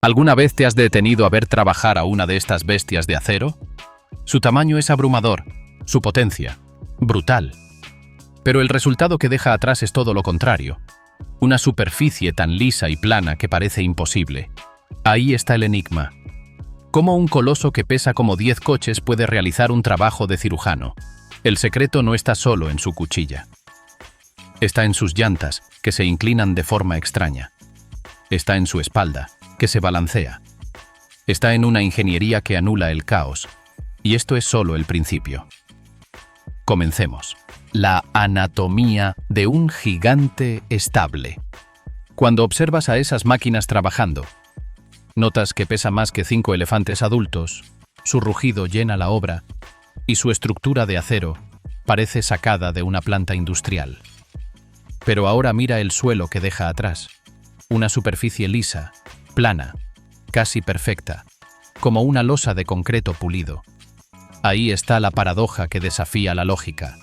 ¿Alguna vez te has detenido a ver trabajar a una de estas bestias de acero? Su tamaño es abrumador, su potencia, brutal. Pero el resultado que deja atrás es todo lo contrario. Una superficie tan lisa y plana que parece imposible. Ahí está el enigma. ¿Cómo un coloso que pesa como 10 coches puede realizar un trabajo de cirujano? El secreto no está solo en su cuchilla. Está en sus llantas, que se inclinan de forma extraña. Está en su espalda, que se balancea. Está en una ingeniería que anula el caos. Y esto es solo el principio. Comencemos. La anatomía de un gigante estable. Cuando observas a esas máquinas trabajando, notas que pesa más que 5 elefantes adultos, su rugido llena la obra y su estructura de acero parece sacada de una planta industrial. Pero ahora mira el suelo que deja atrás. Una superficie lisa, plana, casi perfecta, como una losa de concreto pulido. Ahí está la paradoja que desafía la lógica.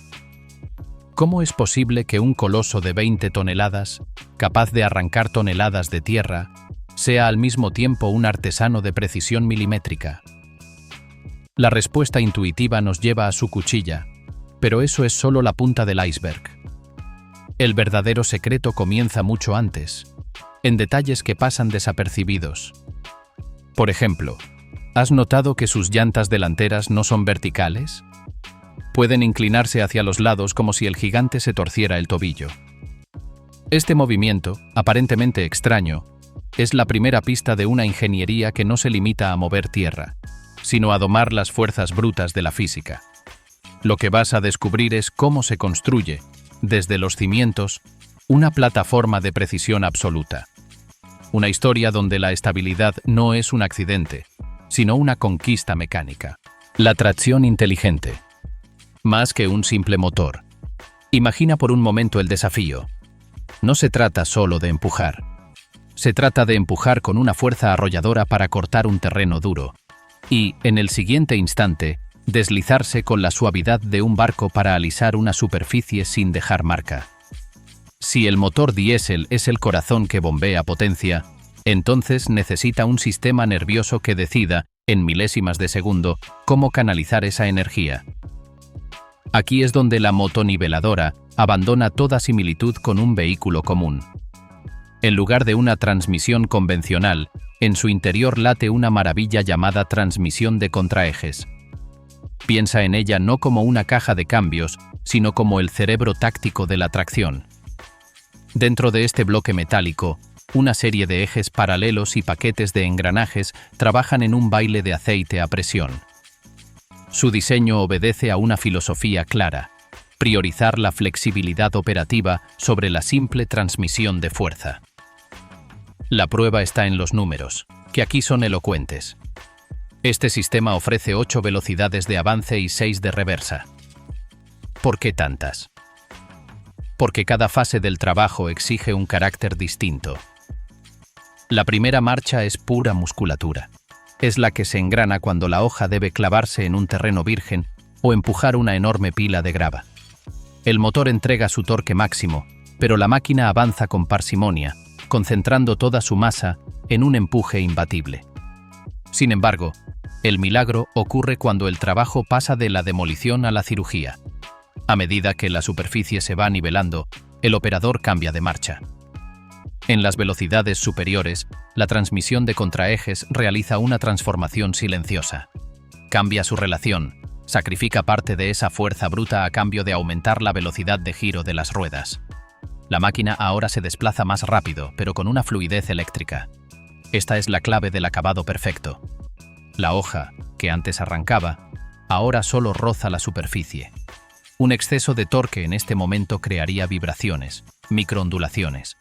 ¿Cómo es posible que un coloso de 20 toneladas, capaz de arrancar toneladas de tierra, sea al mismo tiempo un artesano de precisión milimétrica? La respuesta intuitiva nos lleva a su cuchilla, pero eso es solo la punta del iceberg. El verdadero secreto comienza mucho antes, en detalles que pasan desapercibidos. Por ejemplo, ¿has notado que sus llantas delanteras no son verticales? Pueden inclinarse hacia los lados como si el gigante se torciera el tobillo. Este movimiento, aparentemente extraño, es la primera pista de una ingeniería que no se limita a mover tierra, sino a domar las fuerzas brutas de la física. Lo que vas a descubrir es cómo se construye, desde los cimientos, una plataforma de precisión absoluta. Una historia donde la estabilidad no es un accidente, sino una conquista mecánica. La tracción inteligente. Más que un simple motor. Imagina por un momento el desafío. No se trata solo de empujar. Se trata de empujar con una fuerza arrolladora para cortar un terreno duro. Y, en el siguiente instante, deslizarse con la suavidad de un barco para alisar una superficie sin dejar marca. Si el motor diésel es el corazón que bombea potencia, entonces necesita un sistema nervioso que decida, en milésimas de segundo, cómo canalizar esa energía. Aquí es donde la motoniveladora abandona toda similitud con un vehículo común. En lugar de una transmisión convencional, en su interior late una maravilla llamada transmisión de contraejes. Piensa en ella no como una caja de cambios, sino como el cerebro táctico de la tracción. Dentro de este bloque metálico, una serie de ejes paralelos y paquetes de engranajes trabajan en un baile de aceite a presión. Su diseño obedece a una filosofía clara: priorizar la flexibilidad operativa sobre la simple transmisión de fuerza. La prueba está en los números, que aquí son elocuentes. Este sistema ofrece 8 velocidades de avance y 6 de reversa. ¿Por qué tantas? Porque cada fase del trabajo exige un carácter distinto. La primera marcha es pura musculatura. Es la que se engrana cuando la hoja debe clavarse en un terreno virgen o empujar una enorme pila de grava. El motor entrega su torque máximo, pero la máquina avanza con parsimonia, concentrando toda su masa en un empuje imbatible. Sin embargo, el milagro ocurre cuando el trabajo pasa de la demolición a la cirugía. A medida que la superficie se va nivelando, el operador cambia de marcha. En las velocidades superiores, la transmisión de contraejes realiza una transformación silenciosa. Cambia su relación, sacrifica parte de esa fuerza bruta a cambio de aumentar la velocidad de giro de las ruedas. La máquina ahora se desplaza más rápido, pero con una fluidez eléctrica. Esta es la clave del acabado perfecto. La hoja, que antes arrancaba, ahora solo roza la superficie. Un exceso de torque en este momento crearía vibraciones, microondulaciones.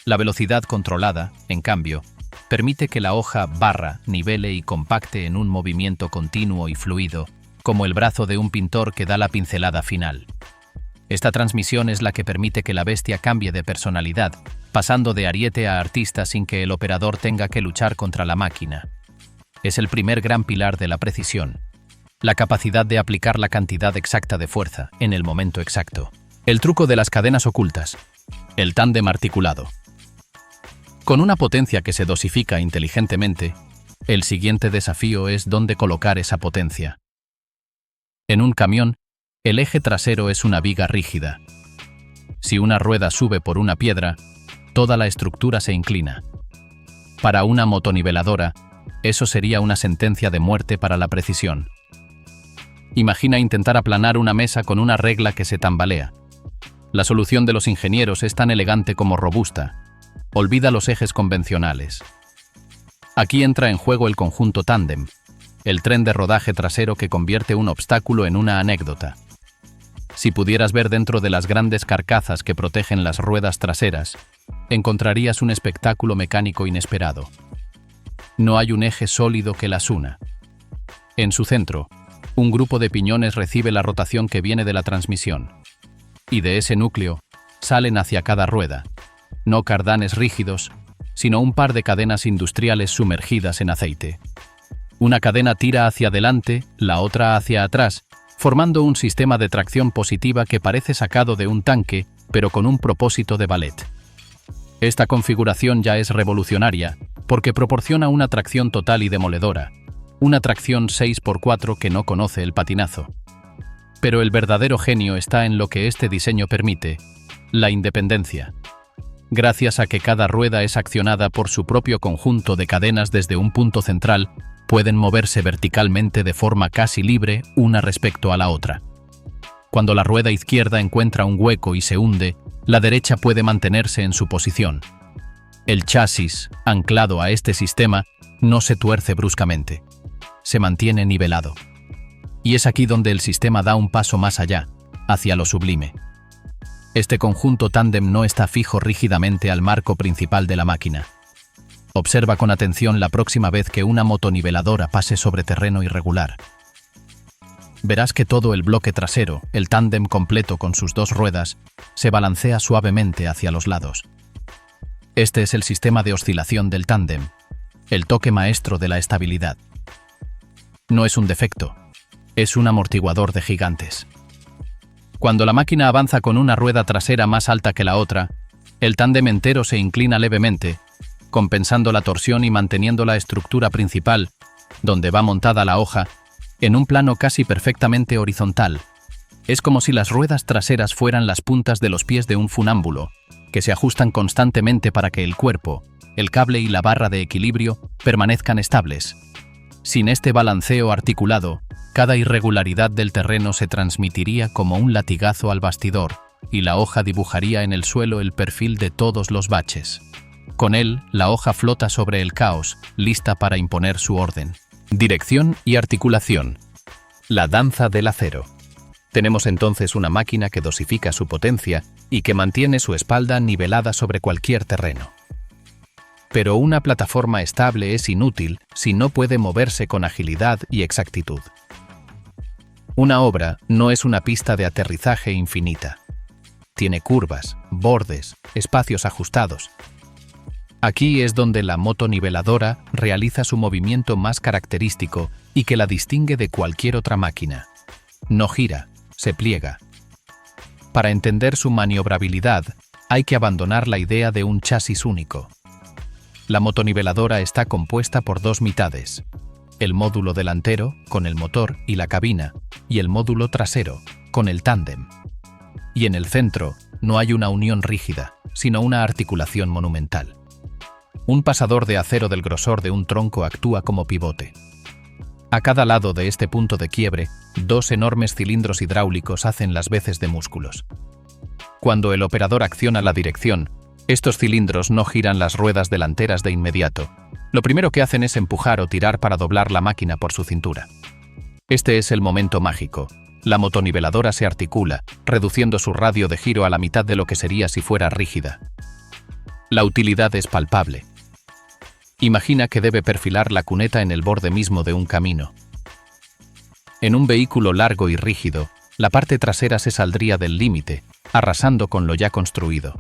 La velocidad controlada, en cambio, permite que la hoja barra, nivele y compacte en un movimiento continuo y fluido, como el brazo de un pintor que da la pincelada final. Esta transmisión es la que permite que la bestia cambie de personalidad, pasando de ariete a artista sin que el operador tenga que luchar contra la máquina. Es el primer gran pilar de la precisión, la capacidad de aplicar la cantidad exacta de fuerza en el momento exacto. El truco de las cadenas ocultas, el tándem articulado. Con una potencia que se dosifica inteligentemente, el siguiente desafío es dónde colocar esa potencia. En un camión, el eje trasero es una viga rígida. Si una rueda sube por una piedra, toda la estructura se inclina. Para una motoniveladora, eso sería una sentencia de muerte para la precisión. Imagina intentar aplanar una mesa con una regla que se tambalea. La solución de los ingenieros es tan elegante como robusta. Olvida los ejes convencionales. Aquí entra en juego el conjunto tándem, el tren de rodaje trasero que convierte un obstáculo en una anécdota. Si pudieras ver dentro de las grandes carcazas que protegen las ruedas traseras, encontrarías un espectáculo mecánico inesperado. No hay un eje sólido que las una. En su centro, un grupo de piñones recibe la rotación que viene de la transmisión. Y de ese núcleo, salen hacia cada rueda, no cardanes rígidos, sino un par de cadenas industriales sumergidas en aceite. Una cadena tira hacia adelante, la otra hacia atrás, formando un sistema de tracción positiva que parece sacado de un tanque, pero con un propósito de ballet. Esta configuración ya es revolucionaria, porque proporciona una tracción total y demoledora, una tracción 6x4 que no conoce el patinazo. Pero el verdadero genio está en lo que este diseño permite: la independencia. Gracias a que cada rueda es accionada por su propio conjunto de cadenas desde un punto central, pueden moverse verticalmente de forma casi libre una respecto a la otra. Cuando la rueda izquierda encuentra un hueco y se hunde, la derecha puede mantenerse en su posición. El chasis, anclado a este sistema, no se tuerce bruscamente. Se mantiene nivelado. Y es aquí donde el sistema da un paso más allá, hacia lo sublime. Este conjunto tándem no está fijo rígidamente al marco principal de la máquina. Observa con atención la próxima vez que una motoniveladora pase sobre terreno irregular. Verás que todo el bloque trasero, el tándem completo con sus dos ruedas, se balancea suavemente hacia los lados. Este es el sistema de oscilación del tándem, el toque maestro de la estabilidad. No es un defecto, es un amortiguador de gigantes. Cuando la máquina avanza con una rueda trasera más alta que la otra, el tándem entero se inclina levemente, compensando la torsión y manteniendo la estructura principal, donde va montada la hoja, en un plano casi perfectamente horizontal. Es como si las ruedas traseras fueran las puntas de los pies de un funámbulo, que se ajustan constantemente para que el cuerpo, el cable y la barra de equilibrio permanezcan estables. Sin este balanceo articulado, cada irregularidad del terreno se transmitiría como un latigazo al bastidor, y la hoja dibujaría en el suelo el perfil de todos los baches. Con él, la hoja flota sobre el caos, lista para imponer su orden. Dirección y articulación. La danza del acero. Tenemos entonces una máquina que dosifica su potencia y que mantiene su espalda nivelada sobre cualquier terreno. Pero una plataforma estable es inútil si no puede moverse con agilidad y exactitud. Una obra no es una pista de aterrizaje infinita. Tiene curvas, bordes, espacios ajustados. Aquí es donde la motoniveladora realiza su movimiento más característico y que la distingue de cualquier otra máquina. No gira, se pliega. Para entender su maniobrabilidad, hay que abandonar la idea de un chasis único. La motoniveladora está compuesta por dos mitades: el módulo delantero, con el motor y la cabina, y el módulo trasero, con el tándem. Y en el centro no hay una unión rígida, sino una articulación monumental. Un pasador de acero del grosor de un tronco actúa como pivote. A cada lado de este punto de quiebre, dos enormes cilindros hidráulicos hacen las veces de músculos. Cuando el operador acciona la dirección, estos cilindros no giran las ruedas delanteras de inmediato. Lo primero que hacen es empujar o tirar para doblar la máquina por su cintura. Este es el momento mágico. La motoniveladora se articula, reduciendo su radio de giro a la mitad de lo que sería si fuera rígida. La utilidad es palpable. Imagina que debe perfilar la cuneta en el borde mismo de un camino. En un vehículo largo y rígido, la parte trasera se saldría del límite, arrasando con lo ya construido.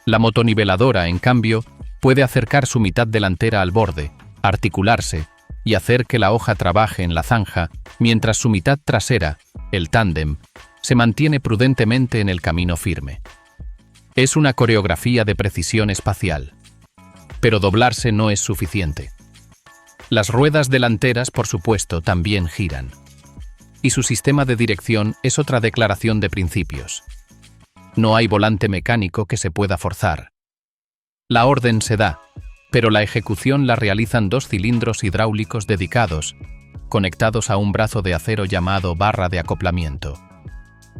La motoniveladora, en cambio, puede acercar su mitad delantera al borde, articularse y hacer que la hoja trabaje en la zanja, mientras su mitad trasera, el tándem, se mantiene prudentemente en el camino firme. Es una coreografía de precisión espacial. Pero doblarse no es suficiente. Las ruedas delanteras, por supuesto, también giran. Y su sistema de dirección es otra declaración de principios. No hay volante mecánico que se pueda forzar. La orden se da, pero la ejecución la realizan dos cilindros hidráulicos dedicados, conectados a un brazo de acero llamado barra de acoplamiento.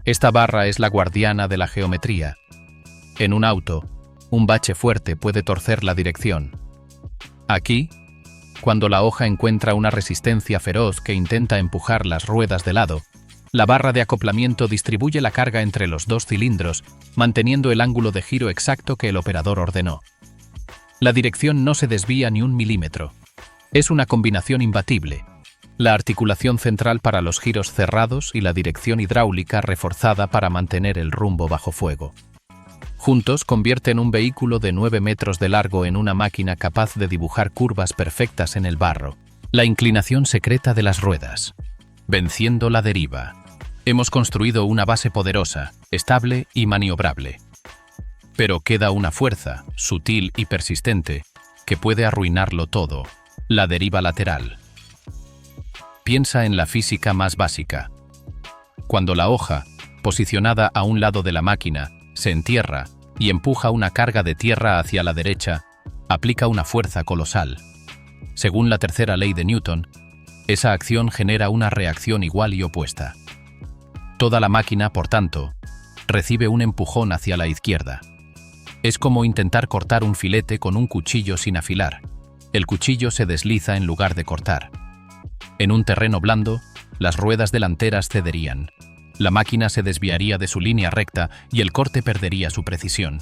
Esta barra es la guardiana de la geometría. En un auto, un bache fuerte puede torcer la dirección. Aquí, cuando la hoja encuentra una resistencia feroz que intenta empujar las ruedas de lado, la barra de acoplamiento distribuye la carga entre los dos cilindros, manteniendo el ángulo de giro exacto que el operador ordenó. La dirección no se desvía ni un milímetro. Es una combinación imbatible. La articulación central para los giros cerrados y la dirección hidráulica reforzada para mantener el rumbo bajo fuego. Juntos convierten un vehículo de 9 metros de largo en una máquina capaz de dibujar curvas perfectas en el barro. La inclinación secreta de las ruedas. Venciendo la deriva. Hemos construido una base poderosa, estable y maniobrable. Pero queda una fuerza, sutil y persistente, que puede arruinarlo todo: la deriva lateral. Piensa en la física más básica. Cuando la hoja, posicionada a un lado de la máquina, se entierra y empuja una carga de tierra hacia la derecha, aplica una fuerza colosal. Según la tercera ley de Newton, esa acción genera una reacción igual y opuesta. Toda la máquina, por tanto, recibe un empujón hacia la izquierda. Es como intentar cortar un filete con un cuchillo sin afilar. El cuchillo se desliza en lugar de cortar. En un terreno blando, las ruedas delanteras cederían. La máquina se desviaría de su línea recta y el corte perdería su precisión.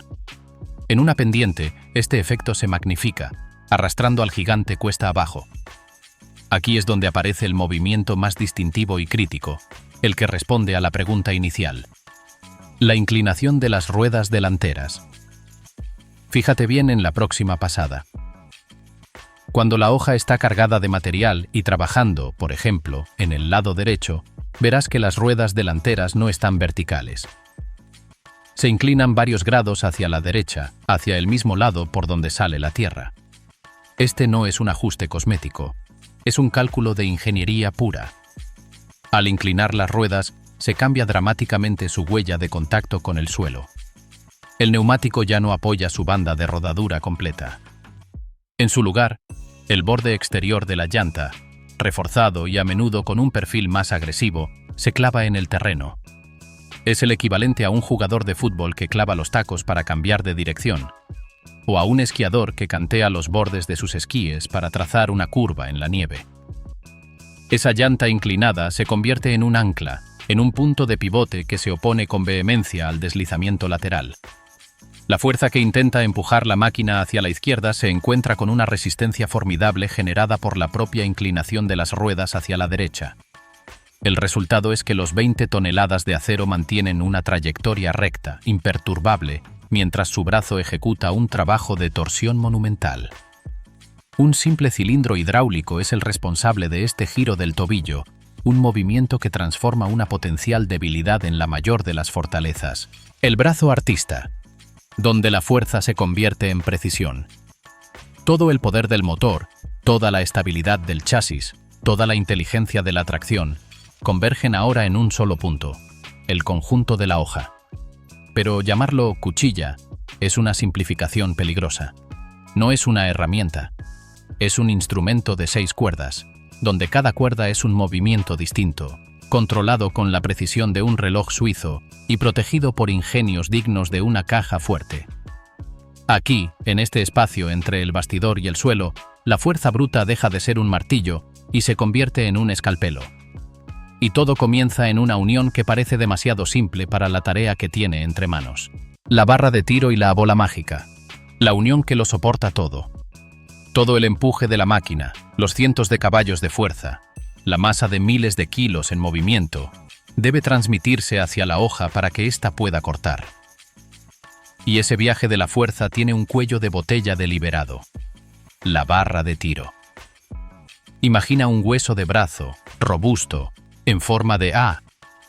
En una pendiente, este efecto se magnifica, arrastrando al gigante cuesta abajo. Aquí es donde aparece el movimiento más distintivo y crítico, el que responde a la pregunta inicial. La inclinación de las ruedas delanteras. Fíjate bien en la próxima pasada. Cuando la hoja está cargada de material y trabajando, por ejemplo, en el lado derecho, verás que las ruedas delanteras no están verticales. Se inclinan varios grados hacia la derecha, hacia el mismo lado por donde sale la tierra. Este no es un ajuste cosmético, es un cálculo de ingeniería pura. Al inclinar las ruedas, se cambia dramáticamente su huella de contacto con el suelo. El neumático ya no apoya su banda de rodadura completa. En su lugar, el borde exterior de la llanta, reforzado y a menudo con un perfil más agresivo, se clava en el terreno. Es el equivalente a un jugador de fútbol que clava los tacos para cambiar de dirección, o a un esquiador que cantea los bordes de sus esquíes para trazar una curva en la nieve. Esa llanta inclinada se convierte en un ancla, en un punto de pivote que se opone con vehemencia al deslizamiento lateral. La fuerza que intenta empujar la máquina hacia la izquierda se encuentra con una resistencia formidable generada por la propia inclinación de las ruedas hacia la derecha. El resultado es que los 20 toneladas de acero mantienen una trayectoria recta, imperturbable, mientras su brazo ejecuta un trabajo de torsión monumental. Un simple cilindro hidráulico es el responsable de este giro del tobillo, un movimiento que transforma una potencial debilidad en la mayor de las fortalezas. El brazo artista, donde la fuerza se convierte en precisión. Todo el poder del motor, toda la estabilidad del chasis, toda la inteligencia de la tracción, convergen ahora en un solo punto, el conjunto de la hoja. Pero llamarlo cuchilla es una simplificación peligrosa. No es una herramienta. Es un instrumento de 6 cuerdas, donde cada cuerda es un movimiento distinto, controlado con la precisión de un reloj suizo y protegido por ingenios dignos de una caja fuerte. Aquí, en este espacio entre el bastidor y el suelo, la fuerza bruta deja de ser un martillo y se convierte en un escalpelo. Y todo comienza en una unión que parece demasiado simple para la tarea que tiene entre manos. La barra de tiro y la bola mágica. La unión que lo soporta todo. Todo el empuje de la máquina, los cientos de caballos de fuerza, la masa de miles de kilos en movimiento, debe transmitirse hacia la hoja para que ésta pueda cortar. Y ese viaje de la fuerza tiene un cuello de botella deliberado. La barra de tiro. Imagina un hueso de brazo, robusto, en forma de A,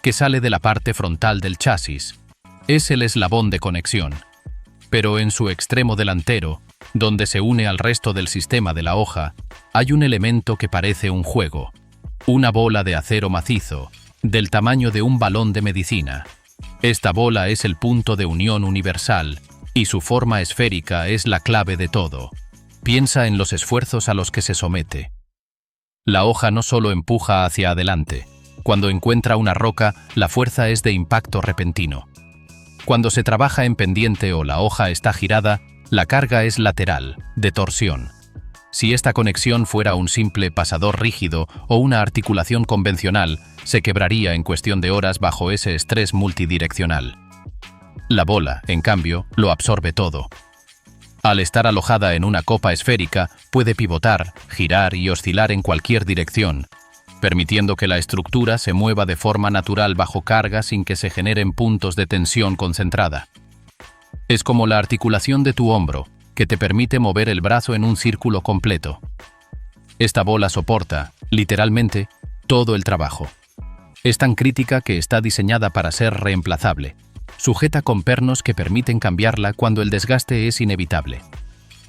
que sale de la parte frontal del chasis. Es el eslabón de conexión. Pero en su extremo delantero, donde se une al resto del sistema de la hoja, hay un elemento que parece un juego, una bola de acero macizo, del tamaño de un balón de medicina. Esta bola es el punto de unión universal, y su forma esférica es la clave de todo. Piensa en los esfuerzos a los que se somete. La hoja no solo empuja hacia adelante. Cuando encuentra una roca, la fuerza es de impacto repentino. Cuando se trabaja en pendiente o la hoja está girada, la carga es lateral, de torsión. Si esta conexión fuera un simple pasador rígido o una articulación convencional, se quebraría en cuestión de horas bajo ese estrés multidireccional. La bola, en cambio, lo absorbe todo. Al estar alojada en una copa esférica, puede pivotar, girar y oscilar en cualquier dirección, permitiendo que la estructura se mueva de forma natural bajo carga sin que se generen puntos de tensión concentrada. Es como la articulación de tu hombro, que te permite mover el brazo en un círculo completo. Esta bola soporta, literalmente, todo el trabajo. Es tan crítica que está diseñada para ser reemplazable, sujeta con pernos que permiten cambiarla cuando el desgaste es inevitable.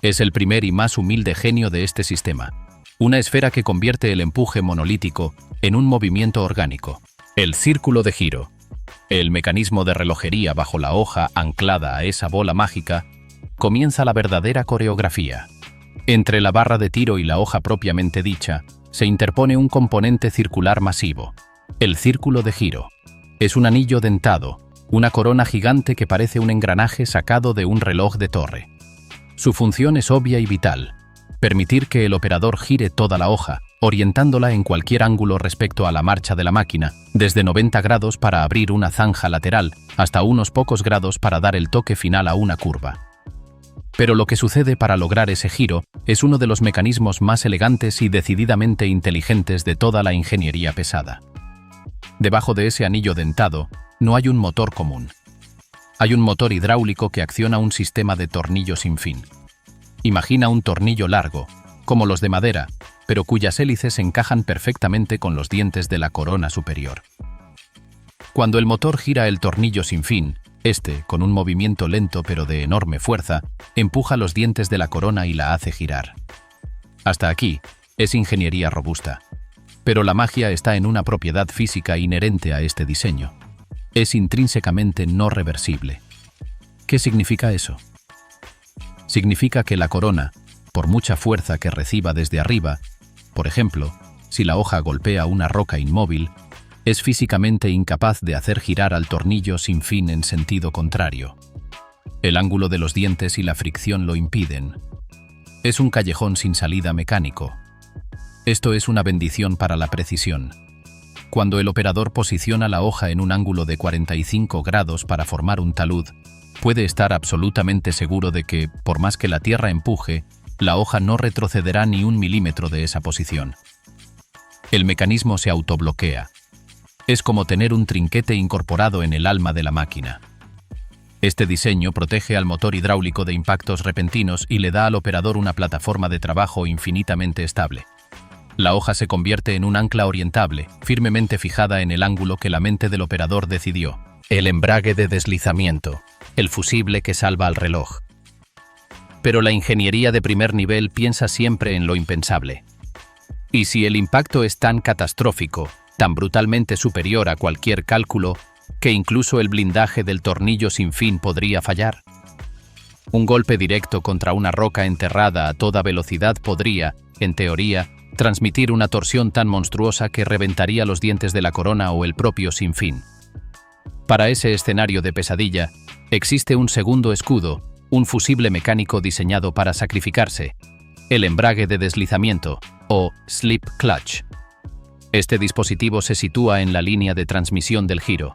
Es el primer y más humilde genio de este sistema, una esfera que convierte el empuje monolítico en un movimiento orgánico. El círculo de giro, el mecanismo de relojería bajo la hoja anclada a esa bola mágica, comienza la verdadera coreografía. Entre la barra de tiro y la hoja propiamente dicha, se interpone un componente circular masivo, el círculo de giro. Es un anillo dentado, una corona gigante que parece un engranaje sacado de un reloj de torre. Su función es obvia y vital: permitir que el operador gire toda la hoja, orientándola en cualquier ángulo respecto a la marcha de la máquina, desde 90 grados para abrir una zanja lateral hasta unos pocos grados para dar el toque final a una curva. Pero lo que sucede para lograr ese giro es uno de los mecanismos más elegantes y decididamente inteligentes de toda la ingeniería pesada. Debajo de ese anillo dentado, no hay un motor común. Hay un motor hidráulico que acciona un sistema de tornillos sin fin. Imagina un tornillo largo, como los de madera, pero cuyas hélices encajan perfectamente con los dientes de la corona superior. Cuando el motor gira el tornillo sin fin, este, con un movimiento lento pero de enorme fuerza, empuja los dientes de la corona y la hace girar. Hasta aquí, es ingeniería robusta. Pero la magia está en una propiedad física inherente a este diseño. Es intrínsecamente no reversible. ¿Qué significa eso? Significa que la corona, por mucha fuerza que reciba desde arriba, por ejemplo, si la hoja golpea una roca inmóvil, es físicamente incapaz de hacer girar al tornillo sin fin en sentido contrario. El ángulo de los dientes y la fricción lo impiden. Es un callejón sin salida mecánico. Esto es una bendición para la precisión. Cuando el operador posiciona la hoja en un ángulo de 45 grados para formar un talud, puede estar absolutamente seguro de que, por más que la tierra empuje, la hoja no retrocederá ni un milímetro de esa posición. El mecanismo se autobloquea. Es como tener un trinquete incorporado en el alma de la máquina. Este diseño protege al motor hidráulico de impactos repentinos y le da al operador una plataforma de trabajo infinitamente estable. La hoja se convierte en un ancla orientable, firmemente fijada en el ángulo que la mente del operador decidió. El embrague de deslizamiento, el fusible que salva al reloj. Pero la ingeniería de primer nivel piensa siempre en lo impensable. Y si el impacto es tan catastrófico, tan brutalmente superior a cualquier cálculo, que incluso el blindaje del tornillo sin fin podría fallar. Un golpe directo contra una roca enterrada a toda velocidad podría, en teoría, transmitir una torsión tan monstruosa que reventaría los dientes de la corona o el propio sinfín. Para ese escenario de pesadilla, existe un segundo escudo, un fusible mecánico diseñado para sacrificarse, el embrague de deslizamiento, o slip clutch. Este dispositivo se sitúa en la línea de transmisión del giro.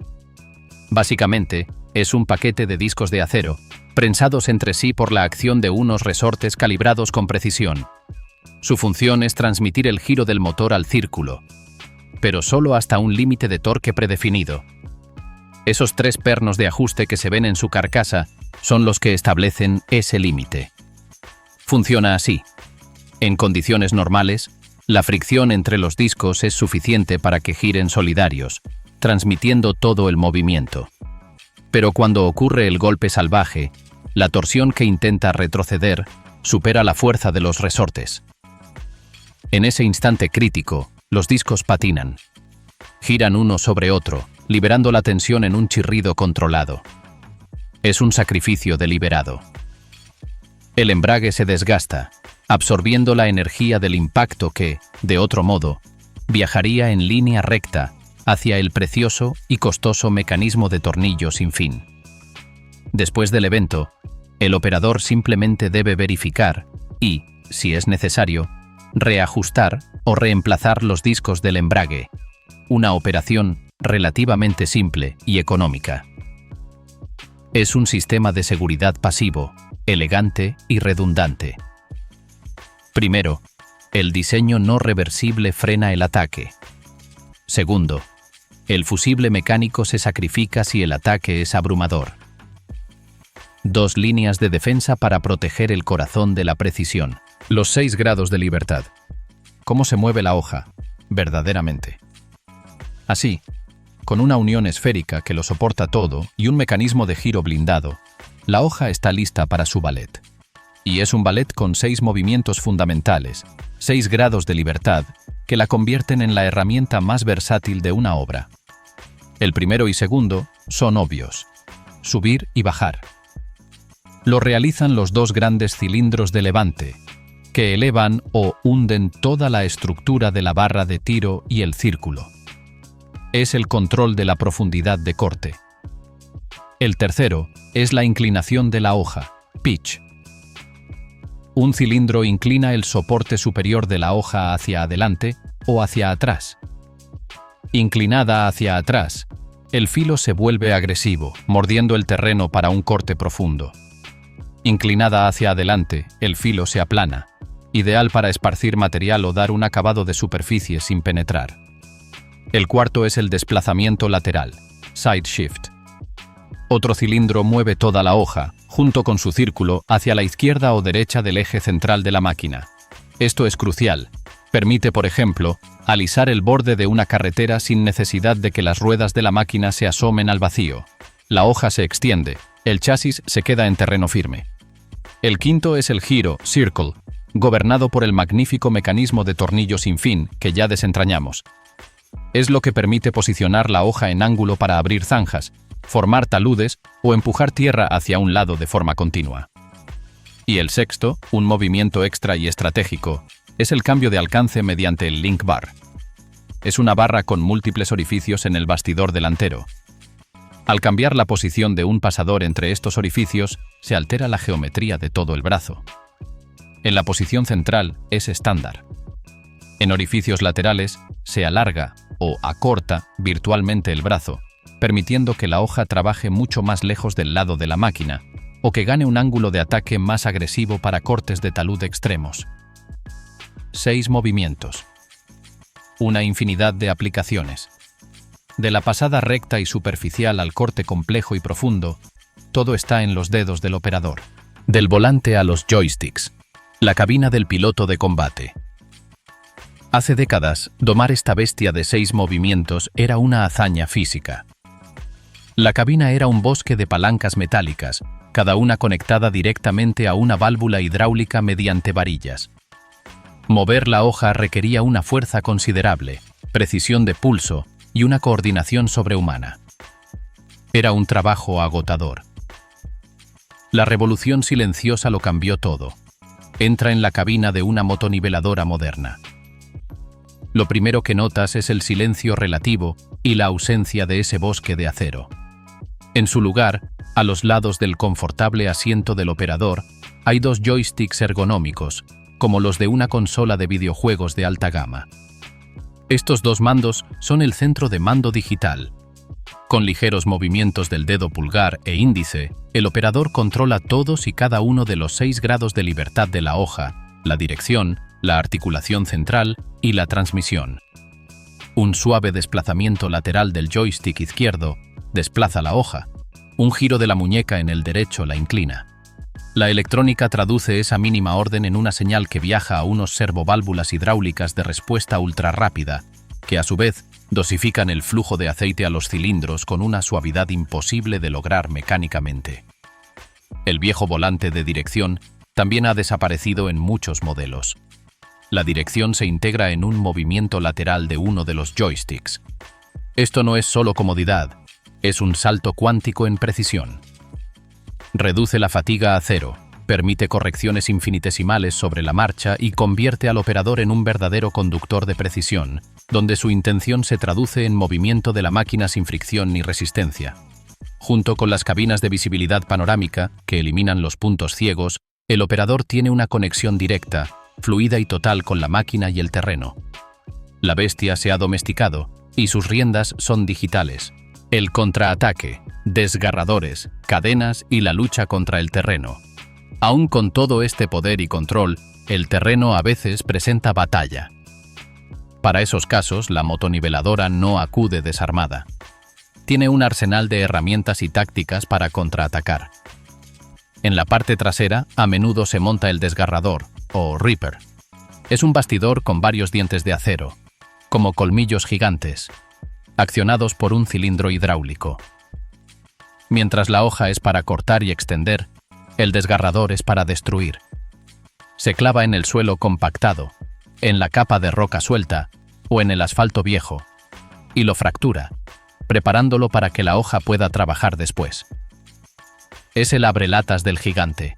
Básicamente, es un paquete de discos de acero, prensados entre sí por la acción de unos resortes calibrados con precisión. Su función es transmitir el giro del motor al círculo, pero solo hasta un límite de torque predefinido. Esos 3 pernos de ajuste que se ven en su carcasa son los que establecen ese límite. Funciona así. En condiciones normales, la fricción entre los discos es suficiente para que giren solidarios, transmitiendo todo el movimiento. Pero cuando ocurre el golpe salvaje, la torsión que intenta retroceder supera la fuerza de los resortes. En ese instante crítico, los discos patinan. Giran uno sobre otro, liberando la tensión en un chirrido controlado. Es un sacrificio deliberado. El embrague se desgasta, absorbiendo la energía del impacto que, de otro modo, viajaría en línea recta hacia el precioso y costoso mecanismo de tornillo sin fin. Después del evento, el operador simplemente debe verificar y, si es necesario, reajustar o reemplazar los discos del embrague, una operación relativamente simple y económica. Es un sistema de seguridad pasivo, elegante y redundante. Primero, el diseño no reversible frena el ataque. Segundo, el fusible mecánico se sacrifica si el ataque es abrumador. 2 líneas de defensa para proteger el corazón de la precisión. Los 6 grados de libertad. ¿Cómo se mueve la hoja, verdaderamente? Así, con una unión esférica que lo soporta todo y un mecanismo de giro blindado, la hoja está lista para su ballet. Y es un ballet con 6 movimientos fundamentales, 6 grados de libertad, que la convierten en la herramienta más versátil de una obra. El primero y segundo son obvios: subir y bajar. Lo realizan los 2 grandes cilindros de levante, que elevan o hunden toda la estructura de la barra de tiro y el círculo. Es el control de la profundidad de corte. El tercero es la inclinación de la hoja, pitch. Un cilindro inclina el soporte superior de la hoja hacia adelante o hacia atrás. Inclinada hacia atrás, el filo se vuelve agresivo, mordiendo el terreno para un corte profundo. Inclinada hacia adelante, el filo se aplana, ideal para esparcir material o dar un acabado de superficie sin penetrar. El cuarto es el desplazamiento lateral, side shift. Otro cilindro mueve toda la hoja, junto con su círculo, hacia la izquierda o derecha del eje central de la máquina. Esto es crucial. Permite, por ejemplo, alisar el borde de una carretera sin necesidad de que las ruedas de la máquina se asomen al vacío. La hoja se extiende, el chasis se queda en terreno firme. El quinto es el giro, circle, gobernado por el magnífico mecanismo de tornillo sin fin que ya desentrañamos. Es lo que permite posicionar la hoja en ángulo para abrir zanjas, formar taludes o empujar tierra hacia un lado de forma continua. Y el sexto, un movimiento extra y estratégico, es el cambio de alcance mediante el link bar. Es una barra con múltiples orificios en el bastidor delantero. Al cambiar la posición de un pasador entre estos orificios, se altera la geometría de todo el brazo. En la posición central es estándar. En orificios laterales se alarga o acorta virtualmente el brazo, permitiendo que la hoja trabaje mucho más lejos del lado de la máquina o que gane un ángulo de ataque más agresivo para cortes de talud extremos. 6 movimientos. Una infinidad de aplicaciones. De la pasada recta y superficial al corte complejo y profundo, todo está en los dedos del operador. Del volante a los joysticks. La cabina del piloto de combate. Hace décadas, domar esta bestia de 6 movimientos era una hazaña física. La cabina era un bosque de palancas metálicas, cada una conectada directamente a una válvula hidráulica mediante varillas. Mover la hoja requería una fuerza considerable, precisión de pulso y una coordinación sobrehumana. Era un trabajo agotador. La revolución silenciosa lo cambió todo. Entra en la cabina de una motoniveladora moderna. Lo primero que notas es el silencio relativo y la ausencia de ese bosque de acero. En su lugar, a los lados del confortable asiento del operador, hay 2 joysticks ergonómicos, como los de una consola de videojuegos de alta gama. Estos 2 mandos son el centro de mando digital. Con ligeros movimientos del dedo pulgar e índice, el operador controla todos y cada uno de los 6 grados de libertad de la hoja, la dirección, la articulación central y la transmisión. Un suave desplazamiento lateral del joystick izquierdo desplaza la hoja. Un giro de la muñeca en el derecho la inclina. La electrónica traduce esa mínima orden en una señal que viaja a unos servoválvulas hidráulicas de respuesta ultrarrápida, que a su vez dosifican el flujo de aceite a los cilindros con una suavidad imposible de lograr mecánicamente. El viejo volante de dirección también ha desaparecido en muchos modelos. La dirección se integra en un movimiento lateral de uno de los joysticks. Esto no es solo comodidad, es un salto cuántico en precisión. Reduce la fatiga a cero, permite correcciones infinitesimales sobre la marcha y convierte al operador en un verdadero conductor de precisión, donde su intención se traduce en movimiento de la máquina sin fricción ni resistencia. Junto con las cabinas de visibilidad panorámica, que eliminan los puntos ciegos, el operador tiene una conexión directa, fluida y total con la máquina y el terreno. La bestia se ha domesticado y sus riendas son digitales. El contraataque, desgarradores, cadenas y la lucha contra el terreno. Aún con todo este poder y control, el terreno a veces presenta batalla. Para esos casos, la motoniveladora no acude desarmada. Tiene un arsenal de herramientas y tácticas para contraatacar. En la parte trasera, a menudo se monta el desgarrador, o Reaper. Es un bastidor con varios dientes de acero, como colmillos gigantes, accionados por un cilindro hidráulico. Mientras la hoja es para cortar y extender, el desgarrador es para destruir. Se clava en el suelo compactado, en la capa de roca suelta o en el asfalto viejo, y lo fractura, preparándolo para que la hoja pueda trabajar después. Es el abrelatas del gigante.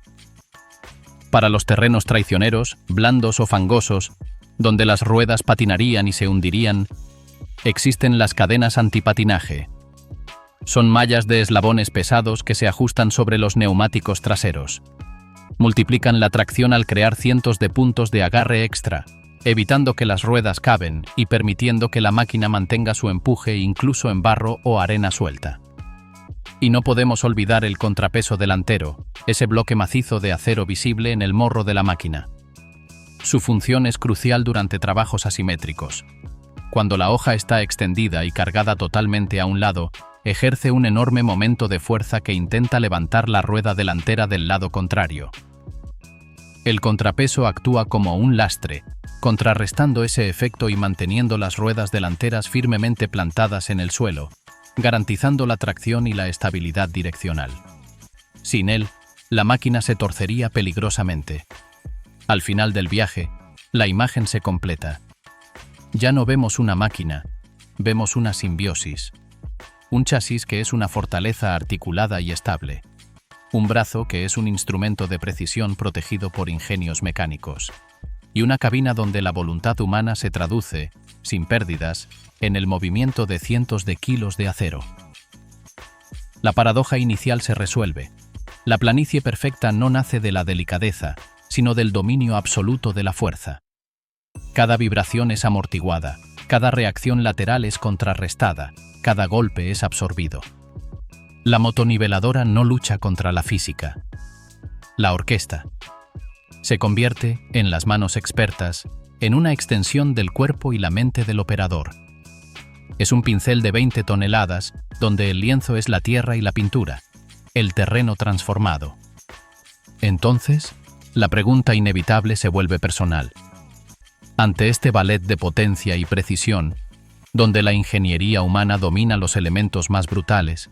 Para los terrenos traicioneros, blandos o fangosos, donde las ruedas patinarían y se hundirían, existen las cadenas antipatinaje. Son mallas de eslabones pesados que se ajustan sobre los neumáticos traseros. Multiplican la tracción al crear cientos de puntos de agarre extra, evitando que las ruedas caben y permitiendo que la máquina mantenga su empuje incluso en barro o arena suelta. Y no podemos olvidar el contrapeso delantero, ese bloque macizo de acero visible en el morro de la máquina. Su función es crucial durante trabajos asimétricos. Cuando la hoja está extendida y cargada totalmente a un lado, ejerce un enorme momento de fuerza que intenta levantar la rueda delantera del lado contrario. El contrapeso actúa como un lastre, contrarrestando ese efecto y manteniendo las ruedas delanteras firmemente plantadas en el suelo, garantizando la tracción y la estabilidad direccional. Sin él, la máquina se torcería peligrosamente. Al final del viaje, la imagen se completa. Ya no vemos una máquina, vemos una simbiosis. Un chasis que es una fortaleza articulada y estable. Un brazo que es un instrumento de precisión protegido por ingenios mecánicos. Y una cabina donde la voluntad humana se traduce, sin pérdidas, en el movimiento de cientos de kilos de acero. La paradoja inicial se resuelve. La planicie perfecta no nace de la delicadeza, sino del dominio absoluto de la fuerza. Cada vibración es amortiguada, cada reacción lateral es contrarrestada, cada golpe es absorbido. La motoniveladora no lucha contra la física. La orquesta se convierte, en las manos expertas, en una extensión del cuerpo y la mente del operador. Es un pincel de 20 toneladas, donde el lienzo es la tierra y la pintura, el terreno transformado. Entonces, la pregunta inevitable se vuelve personal. Ante este ballet de potencia y precisión, donde la ingeniería humana domina los elementos más brutales,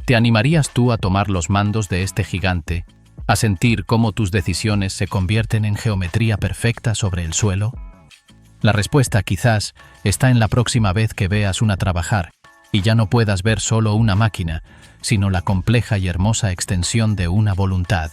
¿te animarías tú a tomar los mandos de este gigante, a sentir cómo tus decisiones se convierten en geometría perfecta sobre el suelo? La respuesta quizás está en la próxima vez que veas una trabajar y ya no puedas ver solo una máquina, sino la compleja y hermosa extensión de una voluntad.